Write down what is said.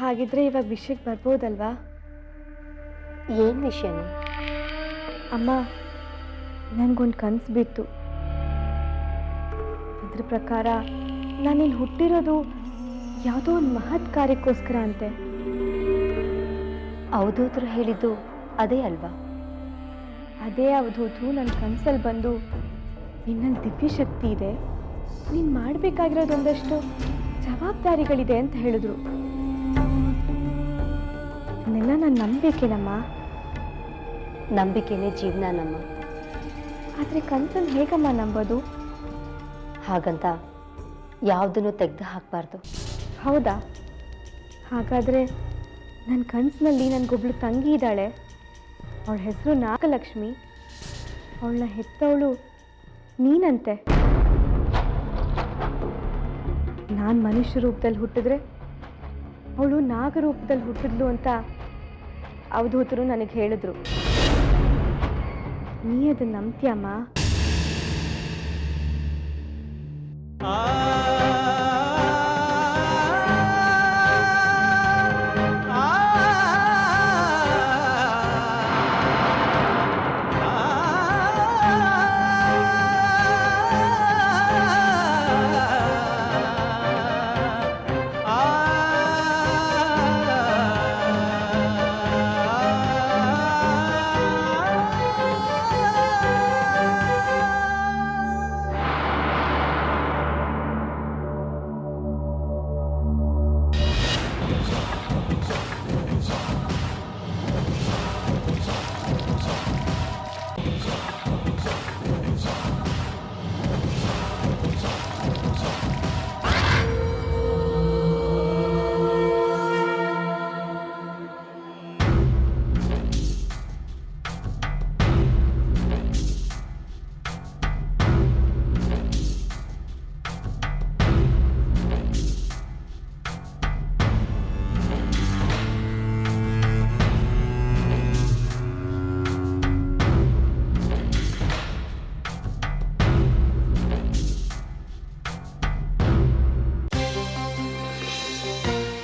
ಹಾಗಿದ್ರೆ ಇವಾಗ ವಿಷಯಕ್ಕೆ ಬರ್ಬೋದಲ್ವಾ? ಏನು ವಿಷಯನೇ? ಅಮ್ಮ, ನನಗೊಂದು ಕನಸು ಬಿತ್ತು. ಅದ್ರ ಪ್ರಕಾರ ನಾನಿಲ್ಲಿ ಹುಟ್ಟಿರೋದು ಯಾವುದೋ ಒಂದು ಮಹತ್ ಕಾರ್ಯಕ್ಕೋಸ್ಕರ ಅಂತೆ. ಅವಧೂತರು ಹೇಳಿದ್ದು ಅದೇ ಅಲ್ವಾ? ಅದೇ ಅವಧೂತು ನನ್ನ ಕನಸಲ್ಲಿ ಬಂದು ನಿನ್ನಲ್ಲಿ ದಿವ್ಯ ಶಕ್ತಿ ಇದೆ, ನೀನು ಮಾಡಬೇಕಾಗಿರೋದೊಂದಷ್ಟು ಜವಾಬ್ದಾರಿಗಳಿದೆ ಅಂತ ಹೇಳಿದ್ರು. ಅದನ್ನೆಲ್ಲ ನಾನು ನಂಬಬೇಕೇನಮ್ಮ? ನಂಬಿಕೆನೇ ಜೀವನ ನಮ್ಮ. ಆದರೆ ಕನಸನ್ನು ಹೇಗಮ್ಮ ನಂಬೋದು? ಹಾಗಂತ ಯಾವುದನ್ನು ತೆಗೆದು ಹಾಕಬಾರ್ದು. ಹೌದಾ? ಹಾಗಾದರೆ ನನ್ನ ಕನಸಿನಲ್ಲಿ ನನಗೊಬ್ಳು ತಂಗಿ ಇದ್ದಾಳೆ. ಅವಳ ಹೆಸರು ನಾಗಲಕ್ಷ್ಮಿ. ಅವಳನ್ನ ಹೆತ್ತವಳು ನೀನಂತೆ. ನಾನು ಮನುಷ್ಯ ರೂಪದಲ್ಲಿ ಹುಟ್ಟಿದ್ರೆ ಅವಳು ನಾಗರೂಪದಲ್ಲಿ ಹುಟ್ಟಿದ್ಲು ಅಂತ ಅವಧೂತರು ನನಗೆ ಹೇಳಿದ್ರು. ನೀ ಅದನ್ನು ನಂಬ್ತೀಯಮ್ಮ?